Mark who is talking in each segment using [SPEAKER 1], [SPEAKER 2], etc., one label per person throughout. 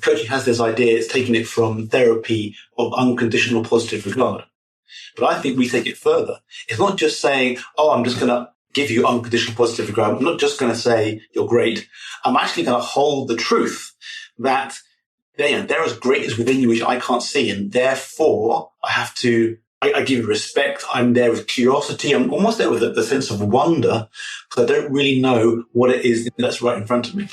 [SPEAKER 1] Coaching has this idea, it's taking it from therapy of unconditional positive regard. But I think we take it further. It's not just saying, oh, I'm just going to give you unconditional positive regard. I'm not just going to say you're great. I'm actually going to hold the truth that there is greatness within you which I can't see. And therefore, I give you respect. I'm there with curiosity. I'm almost there with the sense of wonder because I don't really know what it is that's right in front of me.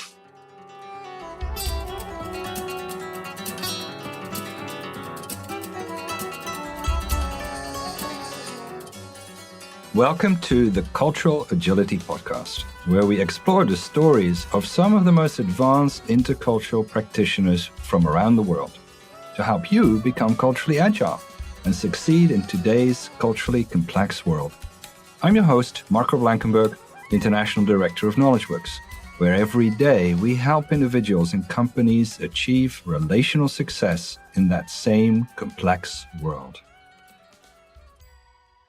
[SPEAKER 2] Welcome to the Cultural Agility Podcast, where we explore the stories of some of the most advanced intercultural practitioners from around the world to help you become culturally agile and succeed in today's culturally complex world. I'm your host, Marco Blankenberg, International Director of KnowledgeWorks, where every day we help individuals and companies achieve relational success in that same complex world.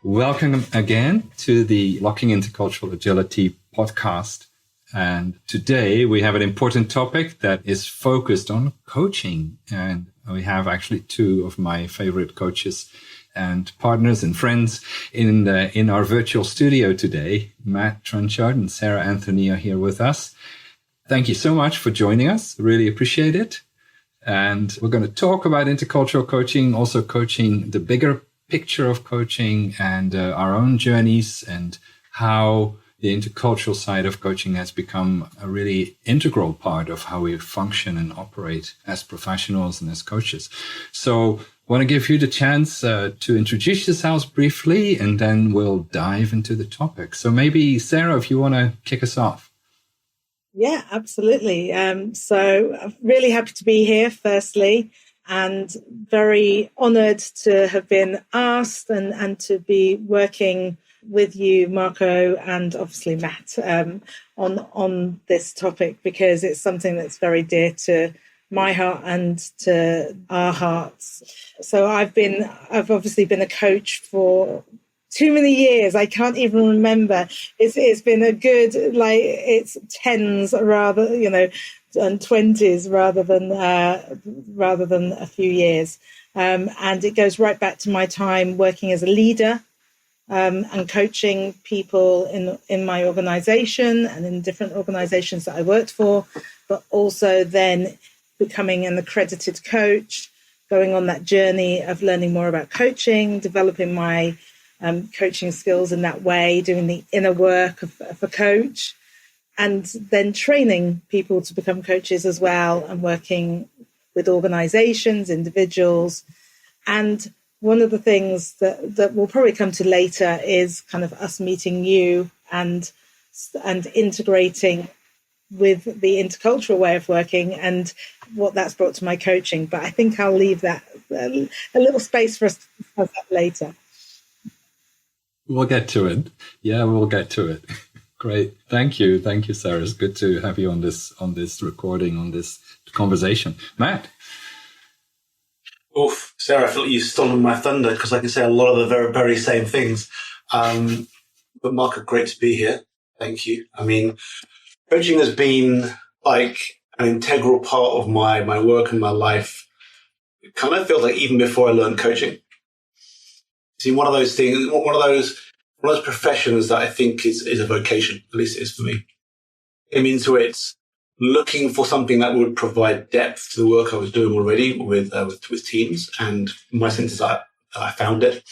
[SPEAKER 2] Welcome again to the Locking Intercultural Agility podcast. And today we have an important topic that is focused on coaching. And we have actually two of my favorite coaches and partners and friends in our virtual studio today. Matt Trenchard and Sarah Anthony are here with us. Thank you so much for joining us. Really appreciate it. And we're going to talk about intercultural coaching, also coaching the bigger picture of coaching and our own journeys and how the intercultural side of coaching has become a really integral part of how we function and operate as professionals and as coaches. So I want to give you the chance to introduce yourselves briefly, and then we'll dive into the topic. So maybe, Sarah, if you want to kick us off.
[SPEAKER 3] Yeah, absolutely. So I'm really happy to be here, firstly, and very honoured to have been asked and to be working with you, Marco, and obviously Matt, on this topic, because it's something that's very dear to my heart and to our hearts. So I've obviously been a coach for too many years. I can't even remember. It's been a good, it's tens rather, and 20s rather than a few years. And it goes right back to my time working as a leader and coaching people in my organization and in different organizations that I worked for, but also then becoming an accredited coach, going on that journey of learning more about coaching, developing my coaching skills in that way, doing the inner work of a coach, and then training people to become coaches as well, and working with organizations, individuals. And one of the things that we'll probably come to later is kind of us meeting you and integrating with the intercultural way of working and what that's brought to my coaching. But I think I'll leave that a little space for us to discuss that later.
[SPEAKER 2] We'll get to it. Yeah, we'll get to it. Great. Thank you. Thank you, Sarah. It's good to have you on this recording, on this conversation. Matt.
[SPEAKER 1] Oof, Sarah, I feel like you've stolen my thunder because I can say a lot of the very, very same things. But Marco, great to be here. Thank you. I mean, coaching has been like an integral part of my work and my life. It kind of feels like even before I learned coaching. See, one of those things, one of those professions that I think is a vocation, at least it is for me. Came into it looking for something that would provide depth to the work I was doing already with teams, and my sense is that I found it.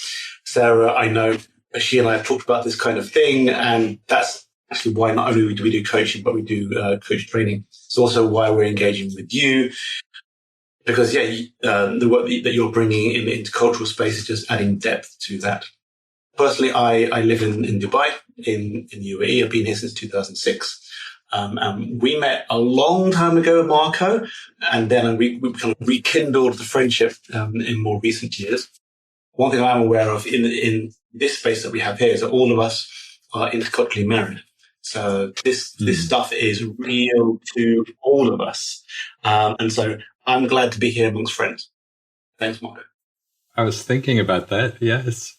[SPEAKER 1] Sarah, I know she and I have talked about this kind of thing, and that's actually why not only do we do coaching, but we do coach training. It's also why we're engaging with you. Because, the work that you're bringing in the intercultural space is just adding depth to that. Personally, I live in Dubai, in the UAE. I've been here since 2006. And we met a long time ago, Marco, and then we kind of rekindled the friendship in more recent years. One thing I'm aware of in this space that we have here is that all of us are interculturally married. So this stuff is real to all of us. And so I'm glad to be here amongst friends. Thanks, Marco.
[SPEAKER 2] I was thinking about that. Yes.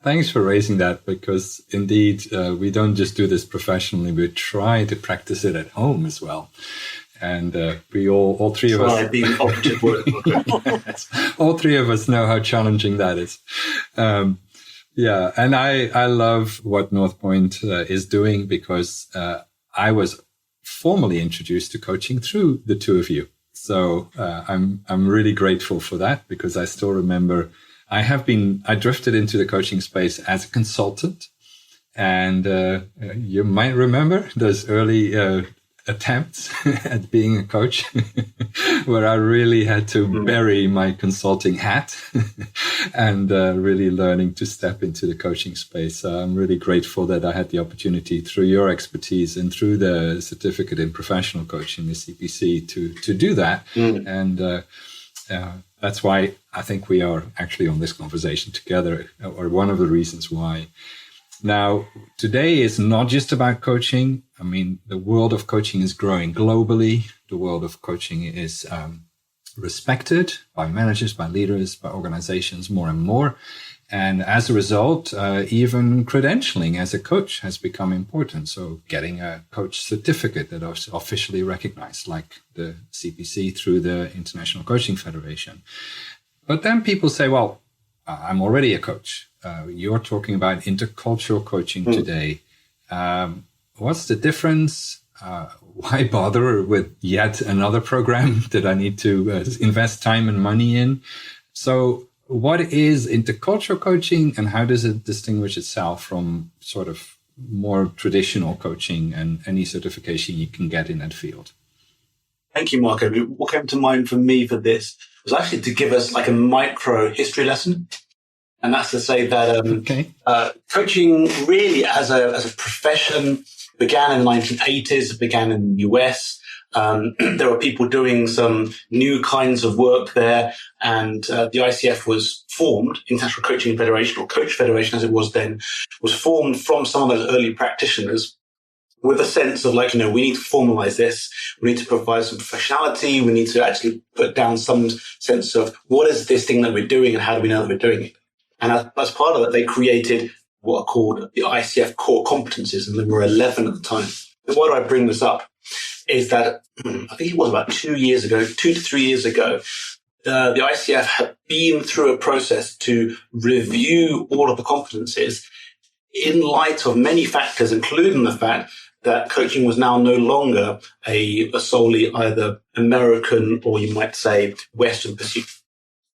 [SPEAKER 2] Thanks for raising that, because indeed, we don't just do this professionally. We try to practice it at home as well. And we all three of us,
[SPEAKER 1] being operative word.
[SPEAKER 2] all three of us know how challenging that is. Yeah, and I love what North Point is doing, because I was formally introduced to coaching through the two of you. So I'm really grateful for that, because I still remember I drifted into the coaching space as a consultant, and you might remember those early attempts at being a coach where I really had to bury my consulting hat and really learning to step into the coaching space. I'm really grateful that I had the opportunity through your expertise and through the certificate in professional coaching, the CPC, to do that. And that's why I think we are actually on this conversation together, or one of the reasons why. Now, today is not just about coaching. I mean, the world of coaching is growing globally. The world of coaching is respected by managers, by leaders, by organizations more and more. And as a result, even credentialing as a coach has become important. So getting a coach certificate that is officially recognized, like the CPC through the International Coaching Federation. But then people say, well, I'm already a coach. You're talking about intercultural coaching today. What's the difference? Why bother with yet another program that I need to invest time and money in? So what is intercultural coaching, and how does it distinguish itself from sort of more traditional coaching and any certification you can get in that field?
[SPEAKER 1] Thank you, Marco. What came to mind for me for this was actually to give us like a micro history lesson. And that's to say that coaching really as a profession began in the 1980s, began in the US. There were people doing some new kinds of work there, and the ICF was formed, International Coaching Federation, or Coach Federation as it was then, was formed from some of those early practitioners with a sense of like, we need to formalize this. We need to provide some professionality. We need to actually put down some sense of what is this thing that we're doing and how do we know that we're doing it? And as part of that, they created what are called the ICF core competencies, and there were 11 at the time. And why do I bring this up? Is that I think it was about 2 to 3 years ago, the ICF had been through a process to review all of the competencies in light of many factors, including the fact that coaching was now no longer a solely either American or you might say Western pursuit.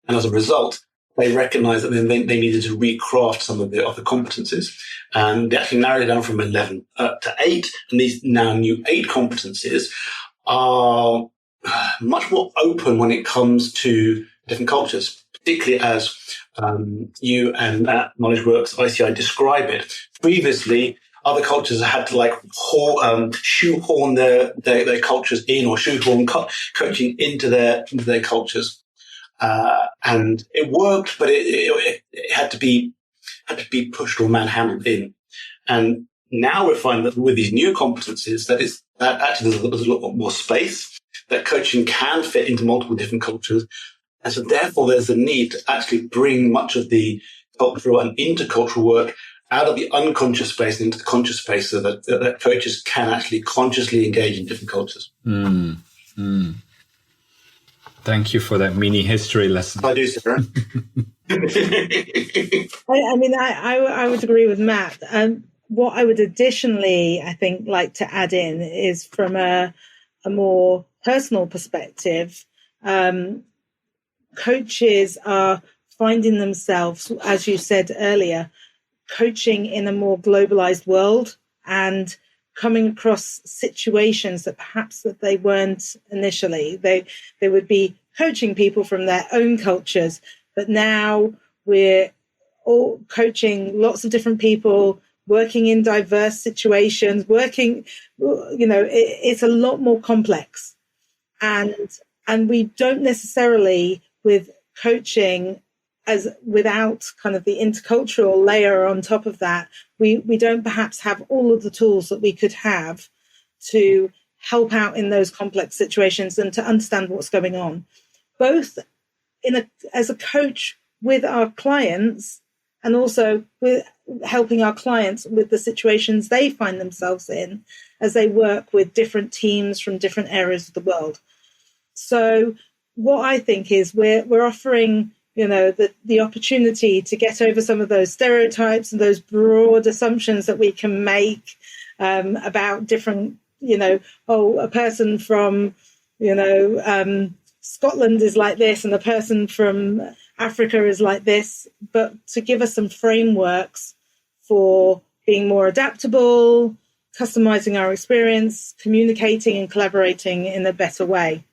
[SPEAKER 1] And as a result, they recognized that they needed to recraft some of the competencies. And they actually narrowed it down from 11 to 8. And these now new 8 competencies are much more open when it comes to different cultures, particularly as you and Knowledge Works ICI describe it. Previously, other cultures had to shoehorn their cultures in, or shoehorn coaching into their cultures. And it worked, but it had to be pushed or manhandled in. And now we're finding that with these new competencies, that actually there's a lot more space, that coaching can fit into multiple different cultures. And so therefore there's a need to actually bring much of the cultural and intercultural work out of the unconscious space and into the conscious space, so that coaches can actually consciously engage in different cultures.
[SPEAKER 2] Thank you for that mini history lesson.
[SPEAKER 1] I do, Sarah.
[SPEAKER 3] I would agree with Matt. What I would additionally, I think, like to add in is from a more personal perspective, coaches are finding themselves, as you said earlier, coaching in a more globalized world and coming across situations that perhaps that they weren't initially. They would be coaching people from their own cultures, but now we're all coaching lots of different people, working in diverse situations, it's a lot more complex. And we don't necessarily, with coaching, as without kind of the intercultural layer on top of that, we don't perhaps have all of the tools that we could have to help out in those complex situations and to understand what's going on, both as a coach with our clients and also with helping our clients with the situations they find themselves in as they work with different teams from different areas of the world. So what I think is we're offering, the opportunity to get over some of those stereotypes and those broad assumptions that we can make about different, a person from, Scotland is like this and a person from Africa is like this, but to give us some frameworks for being more adaptable, customizing our experience, communicating and collaborating in a better way.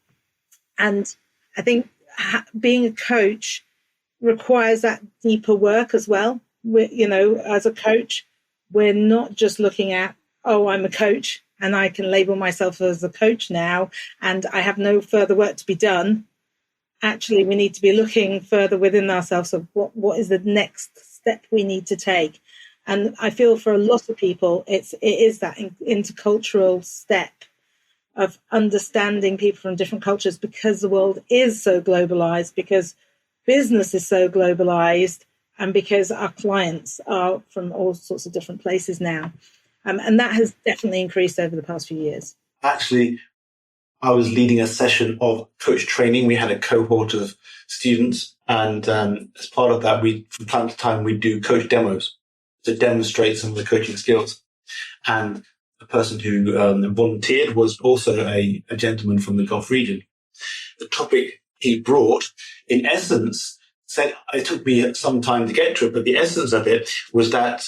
[SPEAKER 3] And I think being a coach requires that deeper work as well. As a coach, we're not just looking at, I'm a coach and I can label myself as a coach now and I have no further work to be done. Actually, we need to be looking further within ourselves of what is the next step we need to take. And I feel for a lot of people, it is that intercultural step of understanding people from different cultures, because the world is so globalized, because business is so globalized, and because our clients are from all sorts of different places now. And that has definitely increased over the past few years.
[SPEAKER 1] Actually, I was leading a session of coach training. We had a cohort of students, and as part of that, from time to time, we do coach demos to demonstrate some of the coaching skills. And the person who volunteered was also a gentleman from the Gulf region. The topic he brought, in essence, said it took me some time to get to it, but the essence of it was that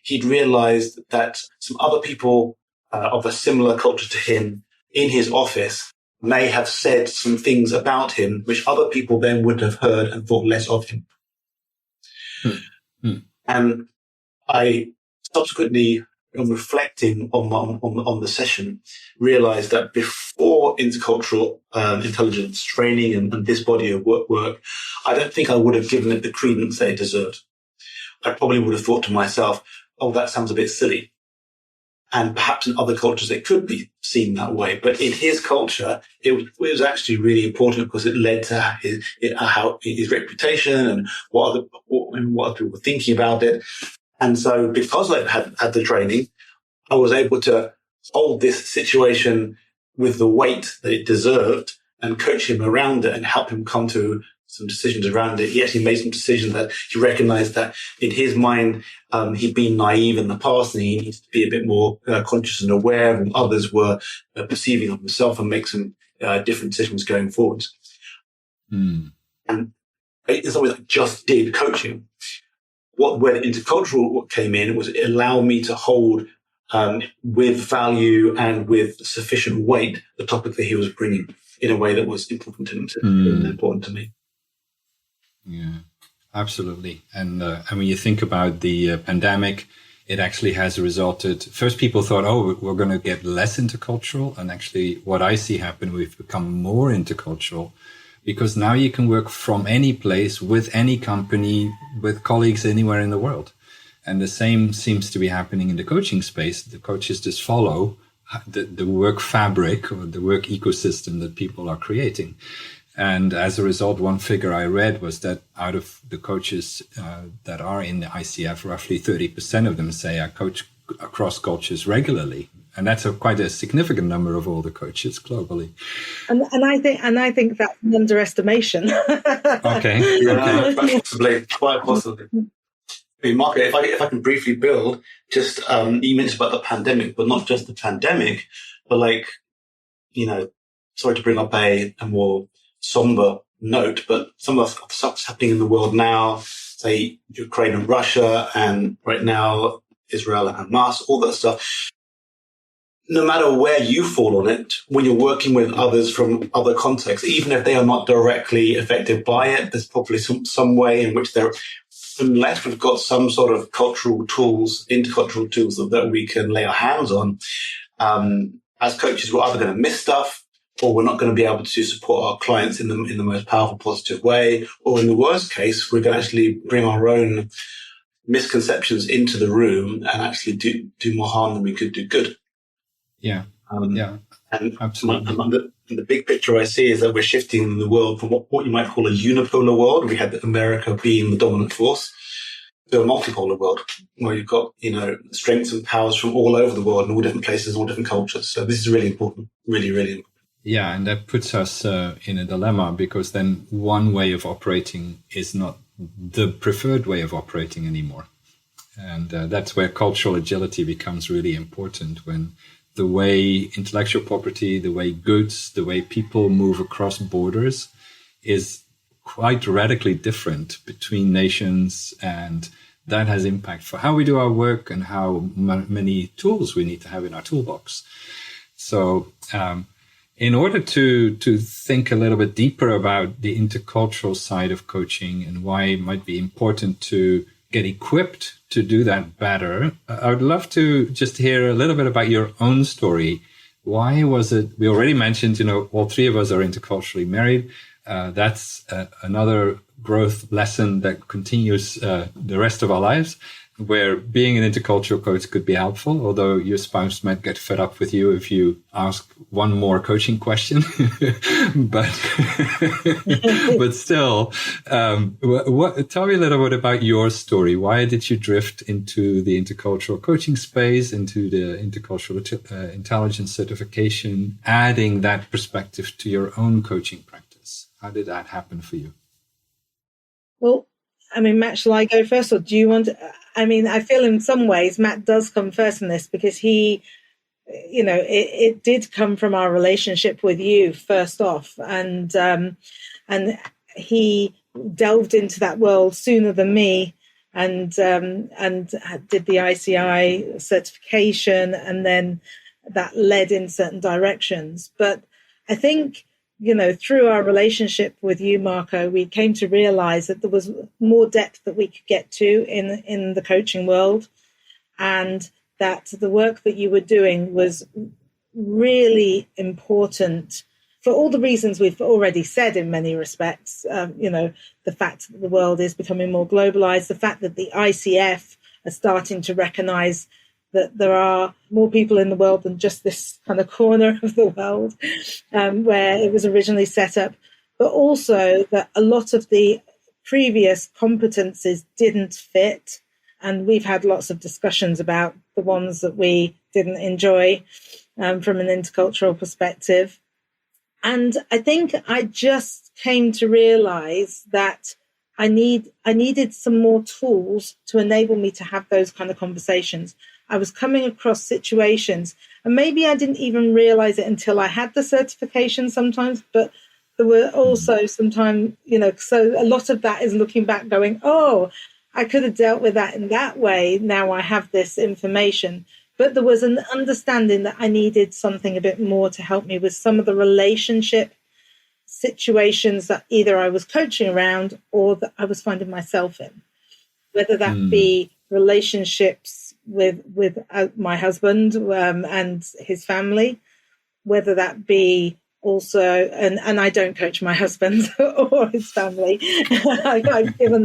[SPEAKER 1] he'd realized that some other people of a similar culture to him in his office may have said some things about him which other people then would have heard and thought less of him. And I subsequently, on reflecting on the session, realized that before intercultural intelligence training and this body of work, I don't think I would have given it the credence that it deserved. I probably would have thought to myself, that sounds a bit silly. And perhaps in other cultures, it could be seen that way. But in his culture, it was actually really important because it led to his reputation and what other people were thinking about it. And so because I had the training, I was able to hold this situation with the weight that it deserved and coach him around it and help him come to some decisions around it. He actually made some decisions that he recognized that in his mind, he'd been naive in the past and he needs to be a bit more conscious and aware, and others were perceiving of himself and make some different decisions going forward. And it's always I just did coaching. Where the intercultural came in was it allowed me to hold with value and with sufficient weight the topic that he was bringing in a way that was important to me.
[SPEAKER 2] Yeah, absolutely. And when you think about the pandemic, it actually has resulted. First, people thought, we're going to get less intercultural. And actually, what I see happen, we've become more intercultural. Because now you can work from any place, with any company, with colleagues anywhere in the world. And the same seems to be happening in the coaching space. The coaches just follow the work fabric or the work ecosystem that people are creating. And as a result, one figure I read was that out of the coaches that are in the ICF, roughly 30% of them say I coach across cultures regularly. And that's quite a significant number of all the coaches globally.
[SPEAKER 3] And I think that's an underestimation.
[SPEAKER 2] Okay.
[SPEAKER 1] Quite possibly. I mean, Marco, if I can briefly build, just you mentioned about the pandemic, but not just the pandemic, but sorry to bring up a more somber note, but some of the stuff that's happening in the world now, say Ukraine and Russia, and right now Israel and Hamas, all that stuff. No matter where you fall on it, when you're working with others from other contexts, even if they are not directly affected by it, there's probably some way in which unless we've got some sort of intercultural tools that we can lay our hands on, as coaches, we're either going to miss stuff, or we're not going to be able to support our clients in the most powerful, positive way, or in the worst case, we're going to actually bring our own misconceptions into the room and actually do more harm than we could do good.
[SPEAKER 2] Yeah.
[SPEAKER 1] And
[SPEAKER 2] absolutely.
[SPEAKER 1] The big picture I see is that we're shifting the world from what you might call a unipolar world. We had America being the dominant force to a multipolar world where you've got, strengths and powers from all over the world in all different places, all different cultures. So this is really important, really, really important.
[SPEAKER 2] Yeah, and that puts us in a dilemma, because then one way of operating is not the preferred way of operating anymore. And that's where cultural agility becomes really important, when the way intellectual property, the way goods, the way people move across borders is quite radically different between nations, and that has impact for how we do our work and how many tools we need to have in our toolbox. So in order to think a little bit deeper about the intercultural side of coaching and why it might be important to get equipped to do that better, I would love to just hear a little bit about your own story. Why was it, we already mentioned, all three of us are interculturally married. That's another growth lesson that continues the rest of our lives, where being an intercultural coach could be helpful, although your spouse might get fed up with you if you ask one more coaching question. but still, tell me a little bit about your story. Why did you drift into the intercultural coaching space, into the intercultural intelligence certification, adding that perspective to your own coaching practice? How did that happen for you?
[SPEAKER 3] Well, Matt, shall I go first, or do you want to? I feel in some ways Matt does come first in this, because he, it did come from our relationship with you first off, and he delved into that world sooner than me, and did the ICI certification, and then that led in certain directions. But I think, through our relationship with you, Marco, we came to realize that there was more depth that we could get to in the coaching world, and that the work that you were doing was really important for all the reasons we've already said in many respects. The fact that the world is becoming more globalized, the fact that the ICF are starting to recognize that there are more people in the world than just this kind of corner of the world where it was originally set up, but also that a lot of the previous competencies didn't fit. And we've had lots of discussions about the ones that we didn't enjoy from an intercultural perspective. And I think I just came to realize that I needed some more tools to enable me to have those kind of conversations. I was coming across situations, and maybe I didn't even realize it until I had the certification sometimes, but there were also sometimes, so a lot of that is looking back going, oh, I could have dealt with that in that way. Now I have this information. But there was an understanding that I needed something a bit more to help me with some of the relationship situations that either I was coaching around or that I was finding myself in, whether that be relationships with my husband and his family, whether that be also, and I don't coach my husband or his family. I've given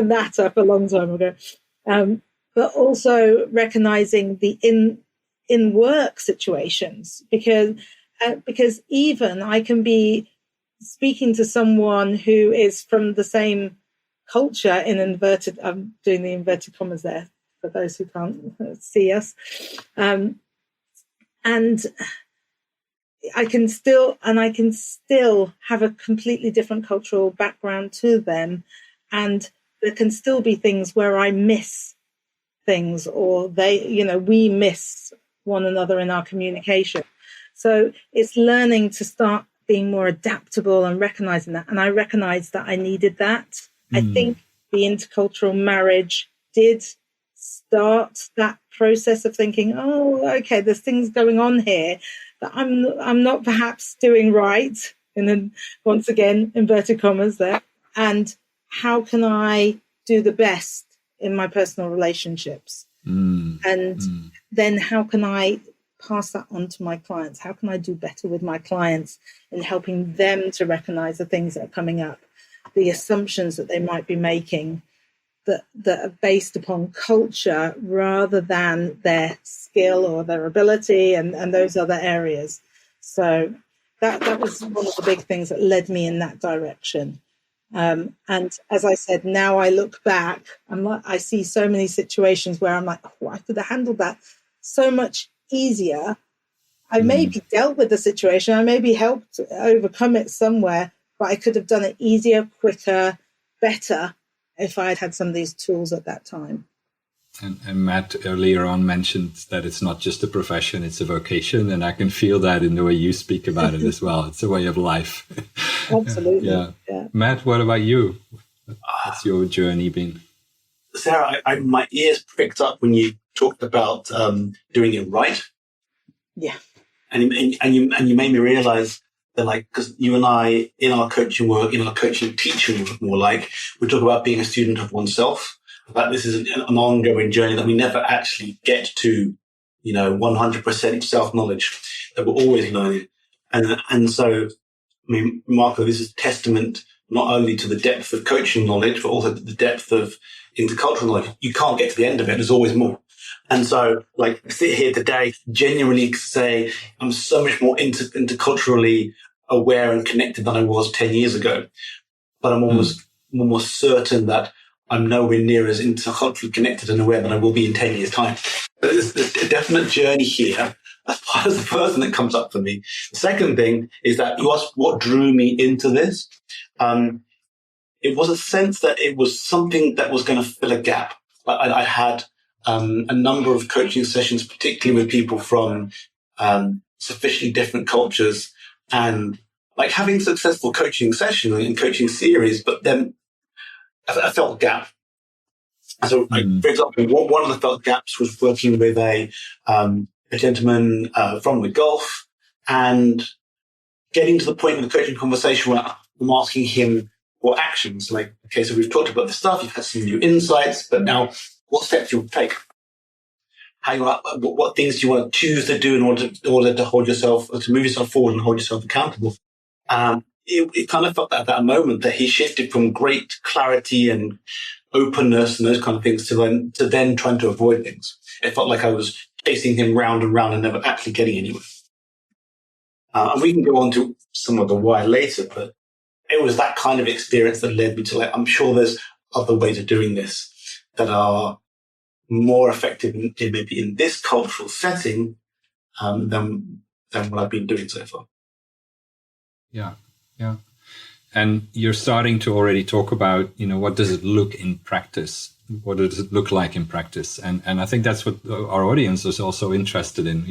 [SPEAKER 3] that up a long time ago. But also recognizing the in work situations, because even I can be speaking to someone who is from the same culture in inverted, I'm doing the inverted commas there for those who can't see us. And I can still have a completely different cultural background to them. And there can still be things where I miss things, or we miss one another in our communication. So it's learning to start being more adaptable and recognizing that. And I recognized that I needed that. I think the intercultural marriage did start that process of thinking, oh, okay, there's things going on here that I'm not perhaps doing right. And then once again, inverted commas there. And how can I do the best in my personal relationships? Then how can I pass that on to my clients? How can I do better with my clients in helping them to recognize the things that are coming up, the assumptions that they might be making that are based upon culture rather than their skill or their ability and those other areas. So that was one of the big things that led me in that direction. And as I said, now I look back, I see so many situations where I'm like, oh, I could have handled that so much easier. I maybe dealt with the situation, I maybe helped overcome it somewhere, but I could have done it easier, quicker, better if I had had some of these tools at that time.
[SPEAKER 2] And Matt earlier on mentioned that it's not just a profession, it's a vocation. And I can feel that in the way you speak about it as well. It's a way of life.
[SPEAKER 3] Absolutely.
[SPEAKER 2] Yeah. Matt, what about you? What's your journey been?
[SPEAKER 1] Sarah, my ears pricked up when you talked about doing it right.
[SPEAKER 3] Yeah.
[SPEAKER 1] And you made me realize that, like, because you and I, in our coaching work, in our coaching teaching work, more like, we talk about being a student of oneself. That this is an ongoing journey that we never actually get to, 100% self-knowledge, that we're always learning. And so, I mean, Marco, this is testament not only to the depth of coaching knowledge, but also to the depth of intercultural knowledge. You can't get to the end of it. There's always more. And so, like, I sit here today, genuinely say I'm so much more interculturally aware and connected than I was 10 years ago. But I'm almost certain that I'm nowhere near as interculturally connected and aware than I will be in 10 years' time. But there's a definite journey here as part of the person that comes up for me. The second thing is that you asked what drew me into this. It was a sense that it was something that was going to fill a gap. I had a number of coaching sessions, particularly with people from sufficiently different cultures, and like having successful coaching sessions and coaching series, but then I felt a gap. So, for example, one of the felt gaps was working with a gentleman from the Gulf, and getting to the point in the coaching conversation where I'm asking him for actions. Like, okay, so we've talked about the stuff, you've had some new insights, but now what steps you'll take? What things do you want to choose to do in order to hold yourself, to move yourself forward and hold yourself accountable? It kind of felt at that moment that he shifted from great clarity and openness and those kind of things to then trying to avoid things. It felt like I was chasing him round and round and never actually getting anywhere. And we can go on to some of the why later, but it was that kind of experience that led me to, like, I'm sure there's other ways of doing this that are more effective maybe in this cultural setting than what I've been doing so far.
[SPEAKER 2] Yeah. And you're starting to already talk about, what does it look in practice? What does it look like in practice? And I think that's what our audience is also interested in.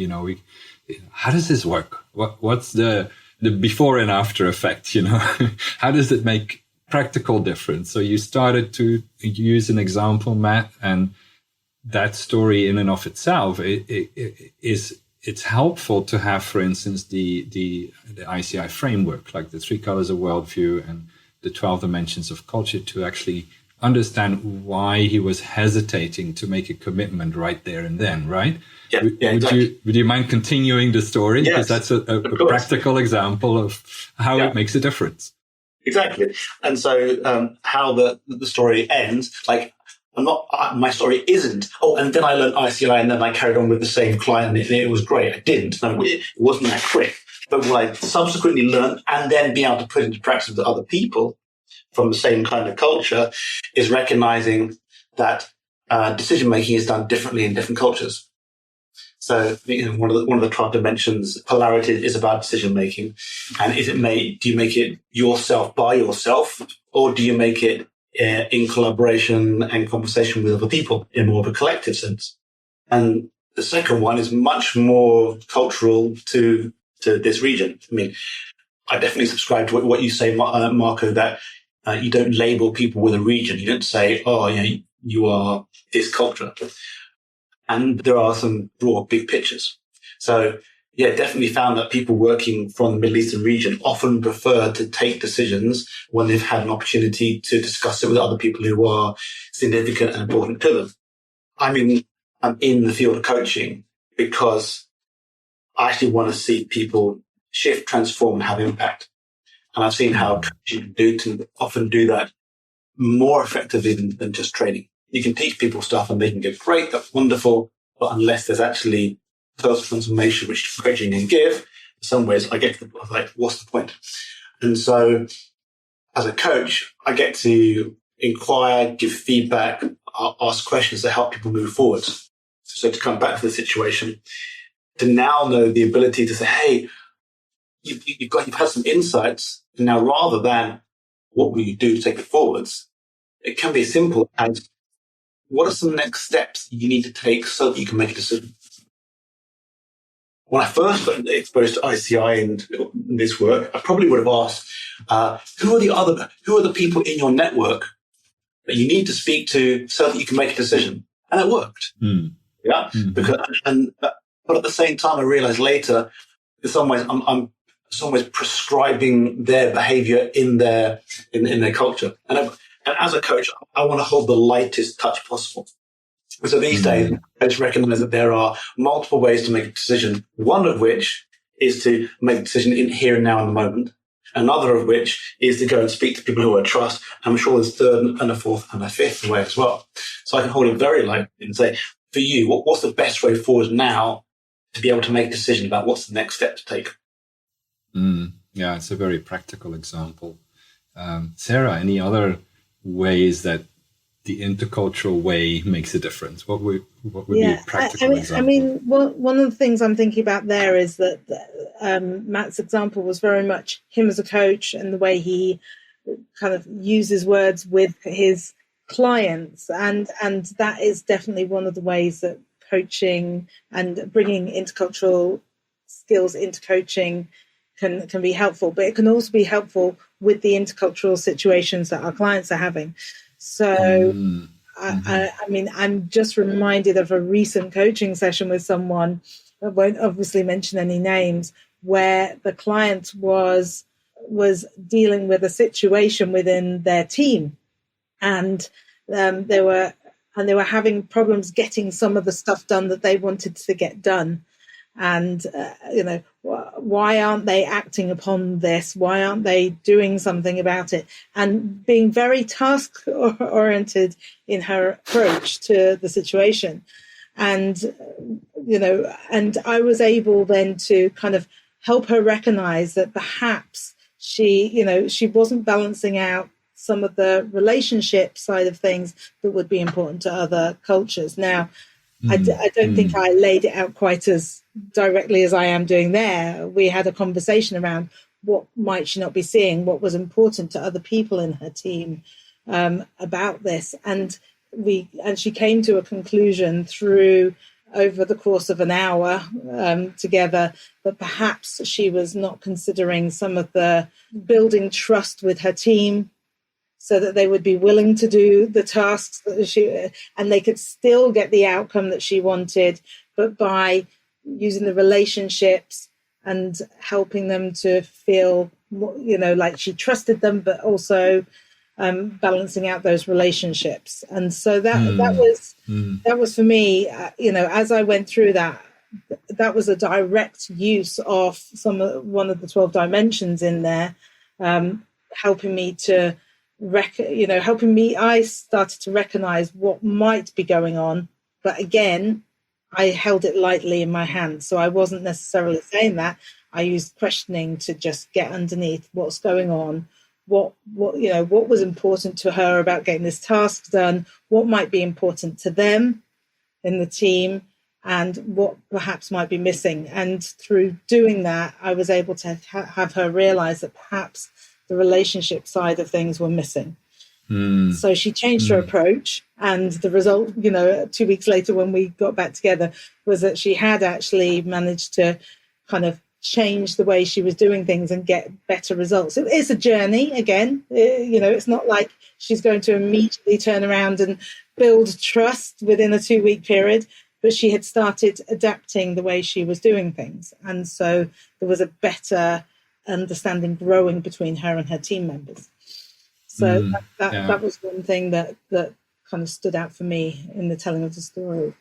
[SPEAKER 2] How does this work? What's the before and after effect? How does it make practical difference? So you started to use an example, Matt, and that story in and of itself it's helpful to have, for instance, the ICI framework, like the 3 colors of worldview and the 12 dimensions of culture, to actually understand why he was hesitating to make a commitment right there and then, right?
[SPEAKER 1] Yeah, exactly.
[SPEAKER 2] Would you mind continuing the story? Because that's a practical example of how it makes a difference.
[SPEAKER 1] Exactly. And so how the story ends, like, my story isn't, and then I learned ICI and then I carried on with the same client and it was great. I didn't. No, it wasn't that quick. But what I subsequently learned and then be able to put into practice with other people from the same kind of culture is recognizing that decision-making is done differently in different cultures. So one of the 12 dimensions, polarity, is about decision-making. And do you make it yourself by yourself, or do you make it in collaboration and conversation with other people in more of a collective sense? And the second one is much more cultural to this region. I mean, I definitely subscribe to what you say, Marco, that you don't label people with a region. You don't say, you are this culture. And there are some broad, big pictures. So, definitely found that people working from the Middle Eastern region often prefer to take decisions when they've had an opportunity to discuss it with other people who are significant and important to them. I'm in the field of coaching because I actually want to see people shift, transform, and have impact. And I've seen how coaching can often do that more effectively than just training. You can teach people stuff and they can go, great, that's wonderful. But unless there's actually personal transformation, which coaching can give, in some ways I get to like, what's the point? And so as a coach, I get to inquire, give feedback, ask questions to help people move forward. So to come back to the situation, to now know the ability to say, hey, you've had some insights. And now rather than what will you do to take it forwards, it can be as simple as what are some next steps you need to take so that you can make a decision? When I first got exposed to ICI and this work, I probably would have asked, who are the people in your network that you need to speak to so that you can make a decision? And it worked. Yeah. Mm-hmm. But at the same time, I realized later, in some ways, I'm prescribing their behavior in their culture. And as a coach, I want to hold the lightest touch possible. So these days, I just recognize that there are multiple ways to make a decision, one of which is to make a decision in here and now in the moment. Another of which is to go and speak to people who I trust. I'm sure there's a third and a fourth and a fifth way as well. So I can hold it very light and say, for you, what's the best way forward now to be able to make a decision about what's the next step to take?
[SPEAKER 2] Yeah, it's a very practical example. Sarah, any other ways that the intercultural way makes a difference? What would be a practical example?
[SPEAKER 3] I mean, one of the things I'm thinking about there is that Matt's example was very much him as a coach and the way he kind of uses words with his clients. And that is definitely one of the ways that coaching and bringing intercultural skills into coaching can be helpful. But it can also be helpful with the intercultural situations that our clients are having. So, I mean, I'm just reminded of a recent coaching session with someone, I won't obviously mention any names, where the client was dealing with a situation within their team, and they were having problems getting some of the stuff done that they wanted to get done. And, why aren't they acting upon this? Why aren't they doing something about it? And being very task-oriented in her approach to the situation. And, and I was able then to kind of help her recognize that perhaps she wasn't balancing out some of the relationship side of things that would be important to other cultures. Now, I don't think I laid it out quite as directly as I am doing there. We had a conversation around what might she not be seeing, what was important to other people in her team about this. And she came to a conclusion over the course of an hour together that perhaps she was not considering some of the building trust with her team, so that they would be willing to do the tasks and they could still get the outcome that she wanted, but by using the relationships and helping them to feel, like she trusted them, but also balancing out those relationships. And so that was for me, as I went through that was a direct use of one of the 12 dimensions in there, helping me to I started to recognize what might be going on. But again, I held it lightly in my hand. So I wasn't necessarily saying that. I used questioning to just get underneath what's going on, what was important to her about getting this task done, what might be important to them in the team, and what perhaps might be missing. And through doing that, I was able to have her realize that perhaps the relationship side of things were missing. So she changed her approach, and the result, 2 weeks later when we got back together, was that she had actually managed to kind of change the way she was doing things and get better results. It's a journey again. It's not like she's going to immediately turn around and build trust within a 2-week period, but she had started adapting the way she was doing things. And so there was a better understanding growing between her and her team members. So that was one thing that kind of stood out for me in the telling of the story.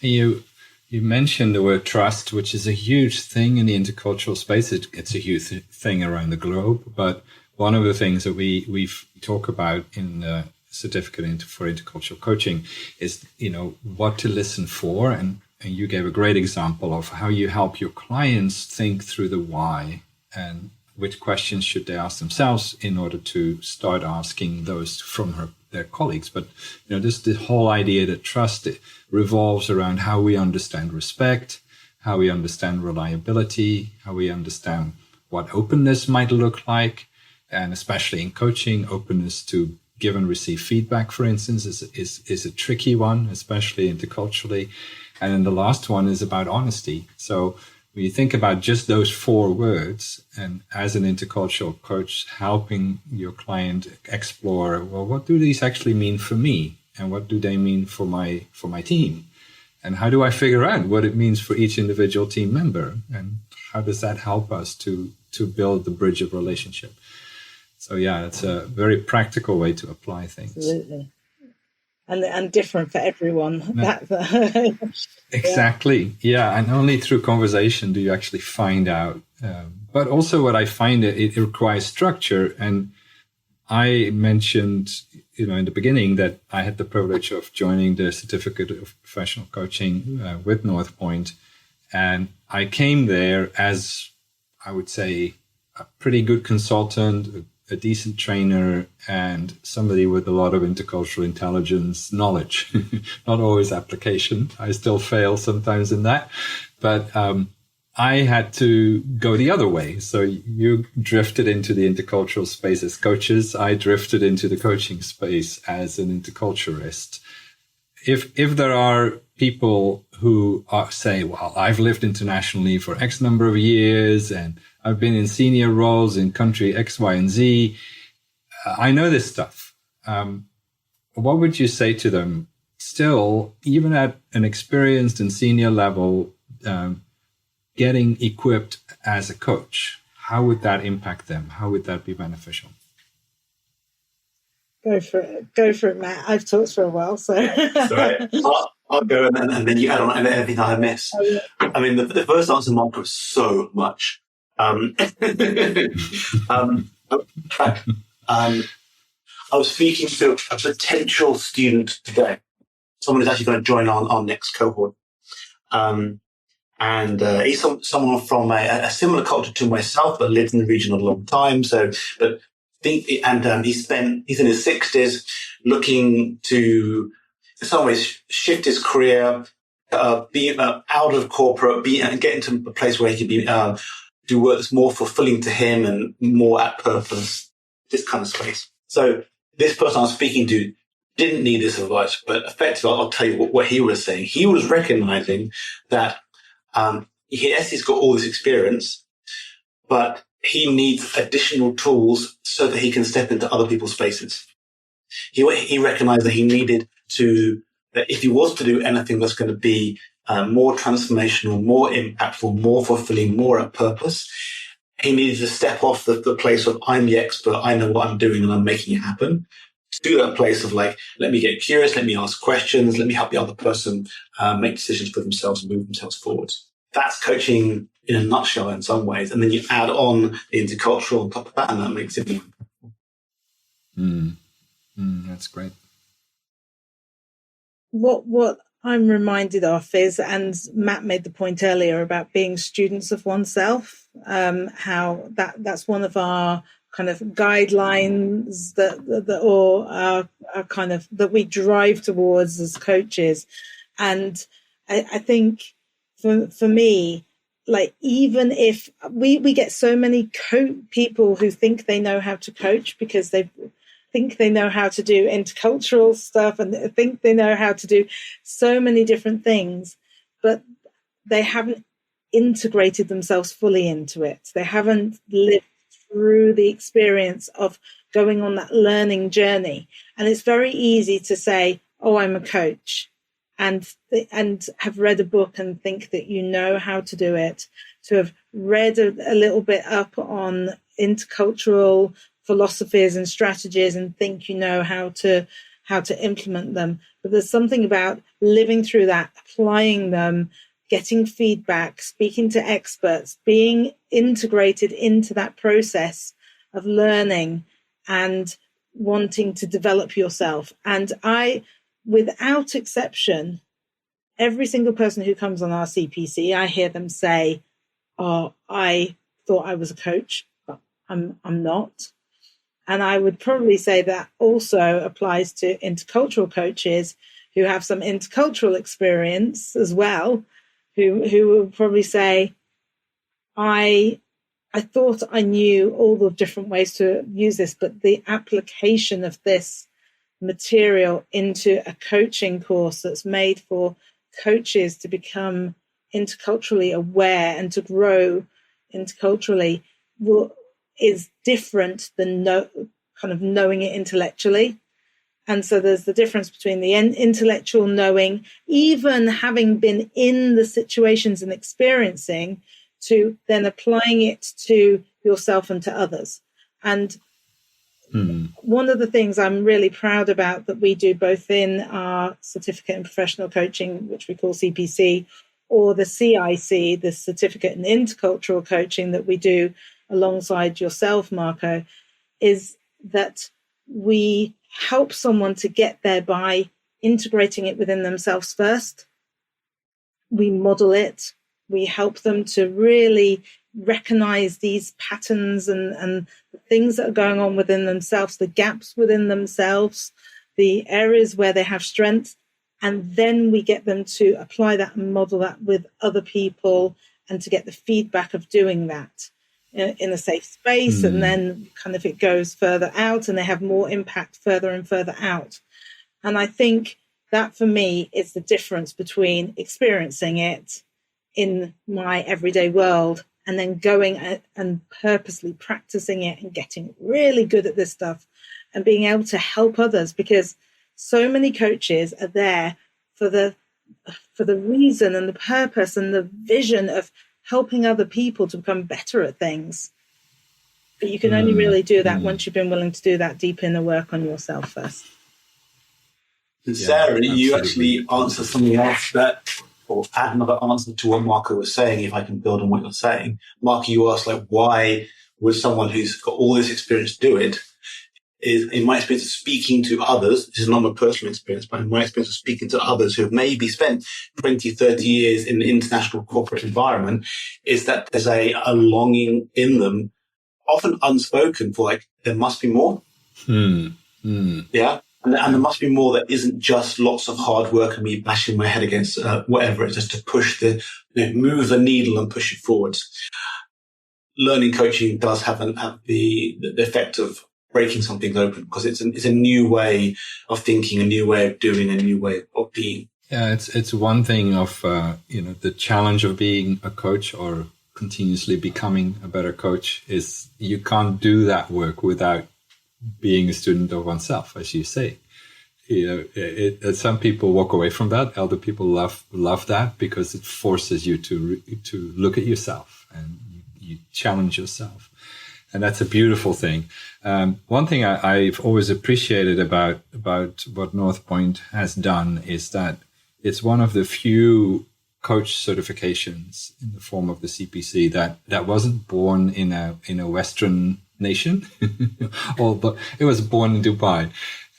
[SPEAKER 2] You mentioned the word trust, which is a huge thing in the intercultural space. It's a huge thing around the globe. But one of the things that we talk about in the certificate for intercultural coaching is, what to listen for. And you gave a great example of how you help your clients think through the why. And which questions should they ask themselves in order to start asking those from their colleagues. But this the whole idea that trust revolves around how we understand respect, how we understand reliability, how we understand what openness might look like, and especially in coaching, openness to give and receive feedback, for instance, is a tricky one, especially interculturally. And then the last one is about honesty. So when you think about just those 4 words, and as an intercultural coach, helping your client explore, well, what do these actually mean for me? And what do they mean for my team? And how do I figure out what it means for each individual team member? And how does that help us to build the bridge of relationship? So yeah, it's a very practical way to apply things.
[SPEAKER 3] Absolutely. And different for everyone.
[SPEAKER 2] Yeah. Exactly. Yeah. And only through conversation do you actually find out. But also what I find, it requires structure. And I mentioned, in the beginning that I had the privilege of joining the Certificate of Professional Coaching with North Point. And I came there as, I would say, a pretty good consultant, a decent trainer, and somebody with a lot of intercultural intelligence knowledge, not always application. I still fail sometimes in that, but I had to go the other way. So you drifted into the intercultural space as coaches. I drifted into the coaching space as an interculturalist. If there are people who say, well, I've lived internationally for X number of years and I've been in senior roles in country X, Y, and Z, I know this stuff. What would you say to them? Still, even at an experienced and senior level, getting equipped as a coach, how would that impact them? How would that be beneficial?
[SPEAKER 3] Go for it, Matt. I've talked for a while, so.
[SPEAKER 1] Sorry. I'll go and then you add on anything I miss.
[SPEAKER 3] Oh, yeah.
[SPEAKER 1] I mean, the first answer, Mark, was so much. I was speaking to a potential student today, someone who's actually going to join our next cohort. And he's someone from a similar culture to myself, but lived in the region a long time. he's in his 60s, looking to, in some ways, shift his career, be out of corporate, and get into a place where he can be do work that's more fulfilling to him and more at purpose. This kind of space. So this person I was speaking to didn't need this advice, but effectively, I'll tell you what he was saying. He was recognizing that he's got all this experience, but he needs additional tools so that he can step into other people's spaces. He recognized that he needed that if he was to do anything that's going to be more transformational, more impactful, more fulfilling, more at purpose, he needed to step off the place of I'm the expert, I know what I'm doing and I'm making it happen, to do that place of like, let me get curious, let me ask questions, let me help the other person make decisions for themselves and move themselves forward. That's coaching in a nutshell in some ways. And then you add on the intercultural on top of that, and that makes it more.
[SPEAKER 2] That's great.
[SPEAKER 3] What I'm reminded of is, and Matt made the point earlier about being students of oneself, how that's one of our kind of guidelines that we drive towards as coaches. And I think for me, like, even if we get so many people who think they know how to coach because they think they know how to do intercultural stuff and think they know how to do so many different things, but they haven't integrated themselves fully into it. They haven't lived through the experience of going on that learning journey. And it's very easy to say, oh, I'm a coach, and have read a book and think that you know how to do it, to have read a little bit up on intercultural philosophies and strategies and think you know how to implement them. But there's something about living through that, applying them, getting feedback, speaking to experts, being integrated into that process of learning and wanting to develop yourself. And without exception, every single person who comes on our CPC, I hear them say, oh, I thought I was a coach, but I'm not. And I would probably say that also applies to intercultural coaches who have some intercultural experience as well, who will probably say, I thought I knew all the different ways to use this, but the application of this material into a coaching course that's made for coaches to become interculturally aware and to grow interculturally is different than knowing it intellectually. And so there's the difference between the intellectual knowing, even having been in the situations and experiencing, to then applying it to yourself and to others. And one of the things I'm really proud about that we do both in our certificate in professional coaching, which we call CPC, or the CIC, the certificate in intercultural coaching that we do alongside yourself, Marco, is that we help someone to get there by integrating it within themselves first. We model it. We help them to really recognize these patterns and the things that are going on within themselves, the gaps within themselves, the areas where they have strength. And then we get them to apply that and model that with other people and to get the feedback of doing that in a safe space. And then kind of it goes further out and they have more impact further and further out. And I think that for me is the difference between experiencing it in my everyday world and then going and purposely practicing it and getting really good at this stuff and being able to help others, because so many coaches are there for the reason and the purpose and the vision of helping other people to become better at things. But you can only really do that once you've been willing to do that deep inner work on yourself first.
[SPEAKER 1] And Sarah, you actually answered something else or add another answer to what Marco was saying, if I can build on what you're saying. Marco, you asked, why would someone who's got all this experience do it? Is, in my experience of speaking to others, this is not my personal experience, but in my experience of speaking to others who have maybe spent 20, 30 years in the international corporate environment, is that there's a longing in them, often unspoken, for there must be more. Yeah. And there must be more that isn't just lots of hard work and me bashing my head against whatever. It's just to push move the needle and push it forwards. Learning coaching does have the effect of breaking something open, because it's a new way of thinking, a new way of doing, a new way of being.
[SPEAKER 2] Yeah, it's one thing of the challenge of being a coach or continuously becoming a better coach is you can't do that work without being a student of oneself, as you say. Some people walk away from that. Other people love that because it forces you to look at yourself and you challenge yourself, and that's a beautiful thing. One thing I've always appreciated about what North Point has done is that it's one of the few coach certifications in the form of the CPC that wasn't born in a Western nation, although it was born in Dubai.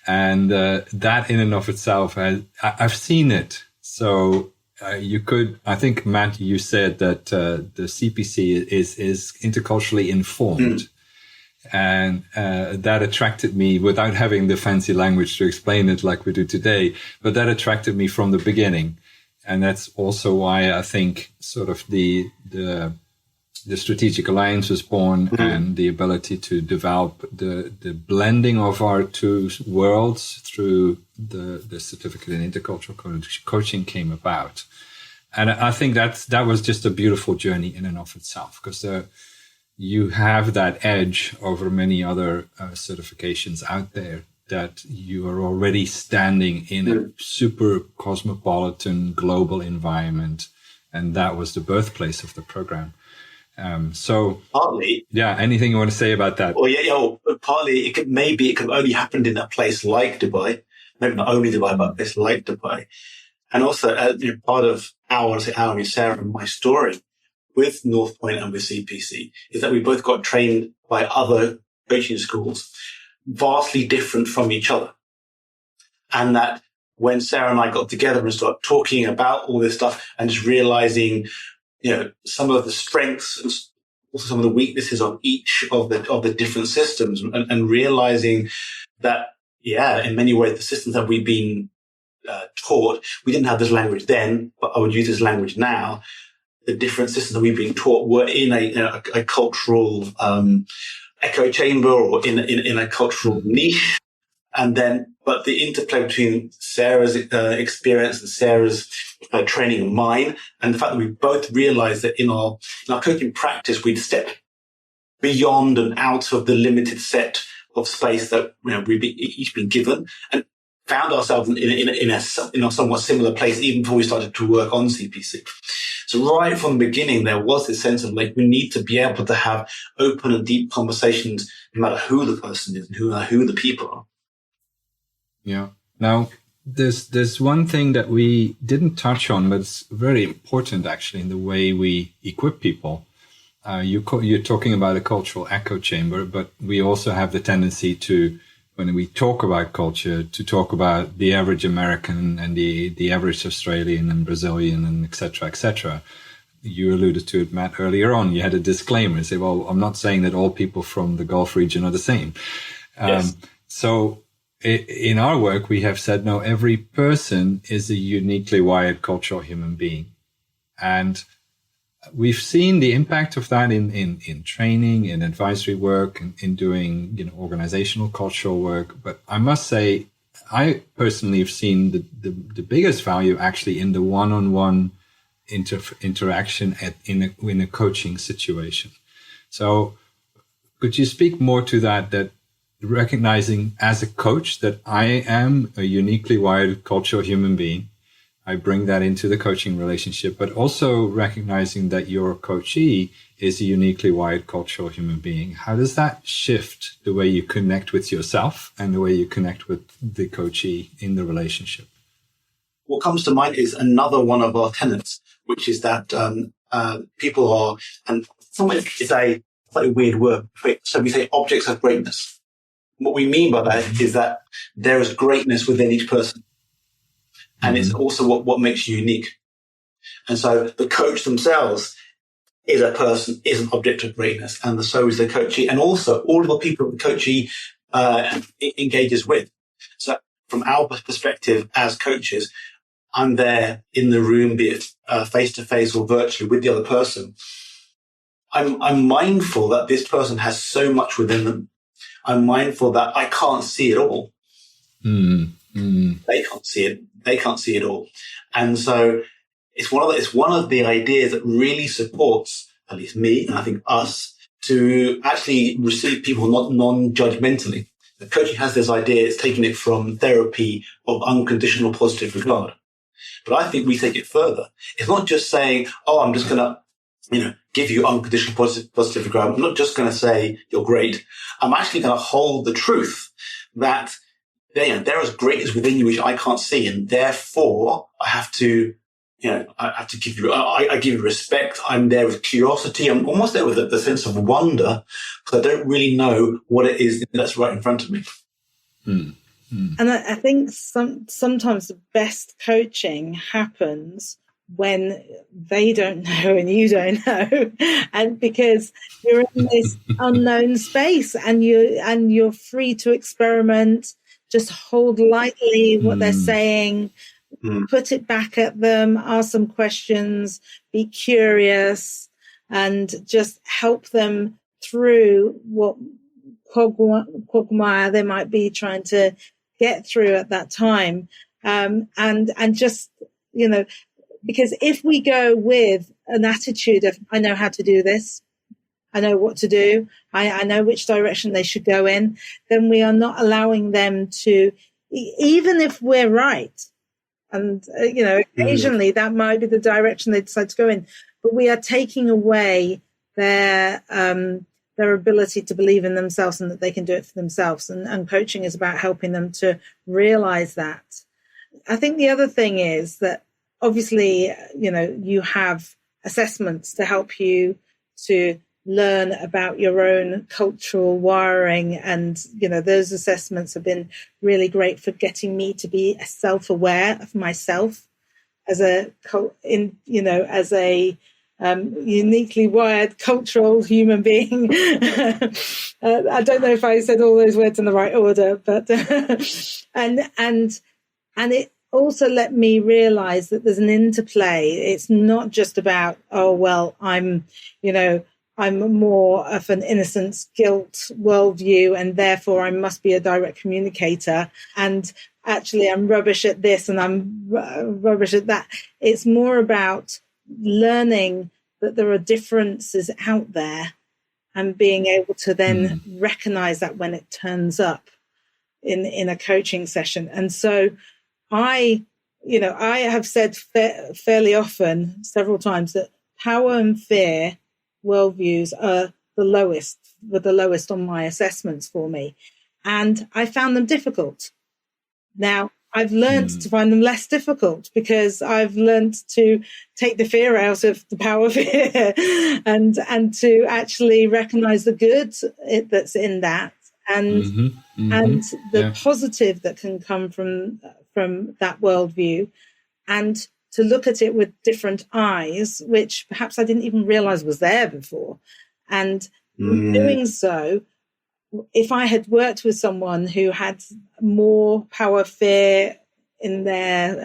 [SPEAKER 2] And that in and of itself, I've seen it. So you could, I think, Matt, you said that the CPC is interculturally informed. And that attracted me without having the fancy language to explain it like we do today. But that attracted me from the beginning. And that's also why I think sort of the strategic alliance was born, and the ability to develop the blending of our two worlds through the certificate in intercultural coaching came about. And I think that was just a beautiful journey in and of itself, because you have that edge over many other certifications out there, that you are already standing in a super cosmopolitan global environment. And that was the birthplace of the program. So
[SPEAKER 1] partly,
[SPEAKER 2] anything you want to say about that?
[SPEAKER 1] Well, partly it could only happen in a place like Dubai, maybe not only Dubai, but a place like Dubai. And also, part of our and Sarah and my story with North Point and with CPC is that we both got trained by other coaching schools, vastly different from each other. And that when Sarah and I got together and started talking about all this stuff and just realizing, some of the strengths also some of the weaknesses of each of the different systems, and realizing that, in many ways, the systems that we've been taught, we didn't have this language then, but I would use this language now. The different systems that we've been taught were in a cultural echo chamber, or in a cultural niche. And then, but the interplay between Sarah's experience and Sarah's training and mine, and the fact that we both realized that in our coaching practice, we'd step beyond and out of the limited set of space that we've each been given, and found ourselves in a somewhat similar place even before we started to work on CPC. So right from the beginning, there was this sense of like, we need to be able to have open and deep conversations, no matter who the person is and who the people are.
[SPEAKER 2] Yeah. Now, there's one thing that we didn't touch on, but it's very important actually in the way we equip people. You're talking about a cultural echo chamber, but we also have the tendency to, when we talk about culture, to talk about the average American and the average Australian and Brazilian and et cetera. You alluded to it, Matt, earlier on. You had a disclaimer and say, well, I'm not saying that all people from the Gulf region are the same.
[SPEAKER 1] Yes.
[SPEAKER 2] So in our work, we have said, no, every person is a uniquely wired cultural human being. And we've seen the impact of that in training, in advisory work, in doing organizational cultural work. But I must say, I personally have seen the biggest value actually in the one-on-one interaction in a coaching situation. So could you speak more to that recognizing as a coach that I am a uniquely wired cultural human being? I bring that into the coaching relationship, but also recognizing that your coachee is a uniquely wired cultural human being. How does that shift the way you connect with yourself and the way you connect with the coachee in the relationship?
[SPEAKER 1] What comes to mind is another one of our tenets, which is that people are, and it's a slightly weird word, so we say objects of greatness. What we mean by that is that there is greatness within each person. And it's also what makes you unique. And so the coach themselves is an object of greatness, and so is the coachee, and also all of the people the coachee engages with. So from our perspective as coaches, I'm there in the room, be it face-to-face or virtually with the other person. I'm mindful that this person has so much within them. I'm mindful that I can't see it all. They can't see it. They can't see it all. And so it's one of the ideas that really supports, at least me, and I think us, to actually receive people not non-judgmentally. The coaching has this idea, it's taking it from therapy of unconditional positive regard. But I think we take it further. It's not just saying, oh, I'm just going to, give you unconditional positive regard. I'm not just going to say you're great. I'm actually going to hold the truth that there is greatness within you which I can't see, and therefore I have to, give you. I give you respect. I'm there with curiosity. I'm almost there with the sense of wonder, because I don't really know what it is that's right in front of me.
[SPEAKER 3] And I think sometimes the best coaching happens when they don't know and you don't know, and because you're in this unknown space and you're free to experiment. Just hold lightly what they're saying, put it back at them, ask some questions, be curious, and just help them through what quagmire they might be trying to get through at that time. And just, because if we go with an attitude of, I know how to do this, I know what to do, I know which direction they should go in, then we are not allowing them to, even if we're right, and, occasionally that might be the direction they decide to go in, but we are taking away their ability to believe in themselves and that they can do it for themselves. And coaching is about helping them to realize that. I think the other thing is that obviously, you have assessments to help you to learn about your own cultural wiring. And, those assessments have been really great for getting me to be self-aware of myself as a uniquely wired, cultural human being. I don't know if I said all those words in the right order, but and it also let me realize that there's an interplay. It's not just about, oh, well, I'm more of an innocence guilt worldview, and therefore I must be a direct communicator. And actually, I'm rubbish at this and I'm rubbish at that. It's more about learning that there are differences out there and being able to then recognize that when it turns up in a coaching session. And so I have said fairly often, several times, that power and fear worldviews are the lowest on my assessments for me. And I found them difficult. Now, I've learned to find them less difficult because I've learned to take the fear out of the power fear and to actually recognize the good that's in that and the positive that can come from that worldview, and to look at it with different eyes, which perhaps I didn't even realize was there before. And in doing so, if I had worked with someone who had more power fear in their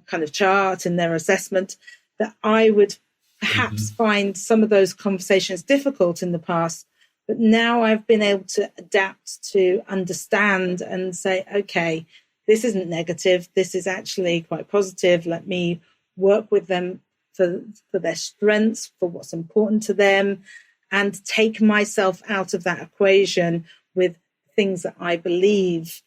[SPEAKER 3] kind of chart, in their assessment, that I would perhaps find some of those conversations difficult in the past. But now I've been able to adapt to understand and say, okay, this isn't negative. This is actually quite positive. Let me work with them for their strengths, for what's important to them, and take myself out of that equation with things that I believe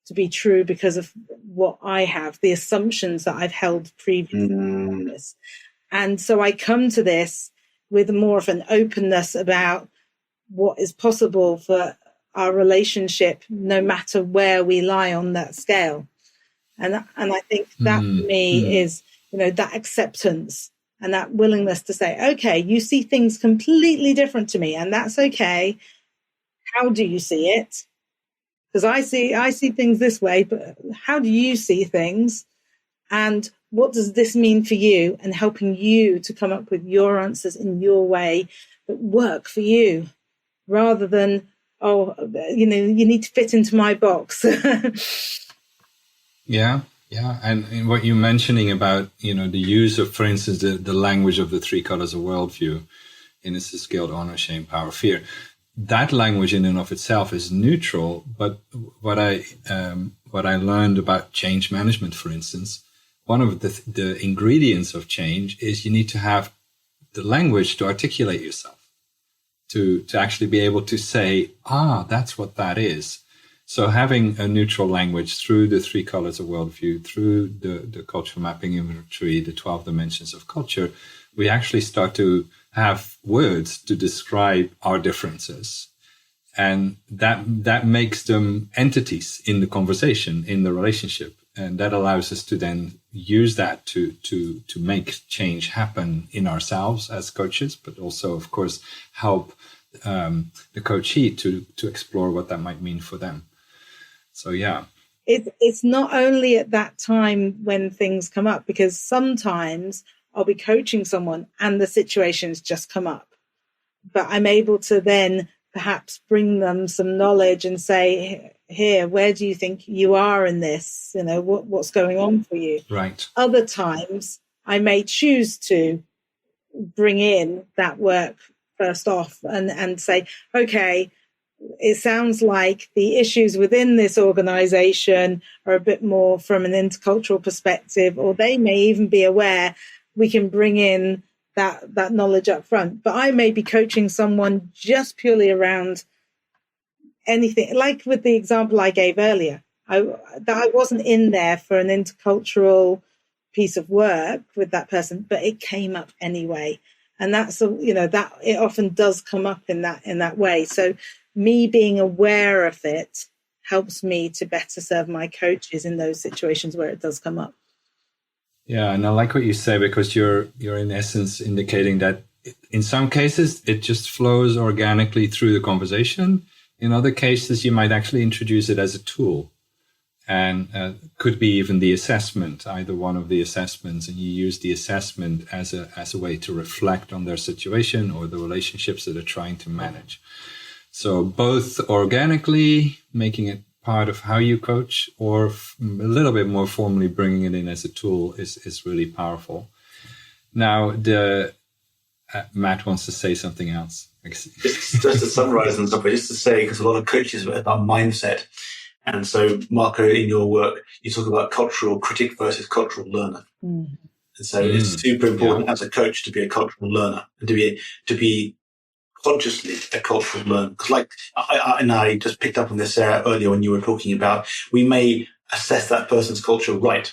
[SPEAKER 3] to be true because of what I have, the assumptions that I've held previously. And so I come to this with more of an openness about what is possible for our relationship, no matter where we lie on that scale. And I think that for me is, that acceptance and that willingness to say, okay, you see things completely different to me, and that's okay. How do you see it? Because I see things this way, but how do you see things? And what does this mean for you? And helping you to come up with your answers in your way that work for you, rather than, you need to fit into my box.
[SPEAKER 2] Yeah. And what you're mentioning about, the use of, for instance, the language of the three colors of worldview, innocence, guilt, honor, shame, power, fear. That language in and of itself is neutral. But what I learned about change management, for instance, one of the ingredients of change is you need to have the language to articulate yourself, to actually be able to say, that's what that is. So having a neutral language through the three colors of worldview, through the cultural mapping inventory, the 12 dimensions of culture, we actually start to have words to describe our differences. And that makes them entities in the conversation, in the relationship. And that allows us to then use that to make change happen in ourselves as coaches, but also, of course, help the coachee to explore what that might mean for them. So, yeah.
[SPEAKER 3] It's not only at that time when things come up, because sometimes I'll be coaching someone and the situations just come up. But I'm able to then perhaps bring them some knowledge and say, here, where do you think you are in this? What's going on for you?
[SPEAKER 2] Right.
[SPEAKER 3] Other times I may choose to bring in that work first off and say, okay, it sounds like the issues within this organization are a bit more from an intercultural perspective, or they may even be aware we can bring in that knowledge up front. But I may be coaching someone just purely around anything, like with the example I gave earlier. I wasn't in there for an intercultural piece of work with that person, but it came up anyway. And that's, that it often does come up in that way. So me being aware of it helps me to better serve my coaches in those situations where it does come up.
[SPEAKER 2] Yeah, and I like what you say, because you're in essence indicating that in some cases it just flows organically through the conversation. In other cases, you might actually introduce it as a tool and could be even the assessment, either one of the assessments, and you use the assessment as a way to reflect on their situation or the relationships that they're trying to manage. So both organically making it part of how you coach, or a little bit more formally bringing it in as a tool is really powerful. Now, Matt wants to say something else.
[SPEAKER 1] Just to summarize and stuff, just to say, because a lot of coaches are about mindset. And so, Marco, in your work, you talk about cultural critic versus cultural learner. And so it's super important as a coach to be a cultural learner and to be consciously a cultural learner. Because like I just picked up on this, Sarah, earlier when you were talking about, we may assess that person's culture right.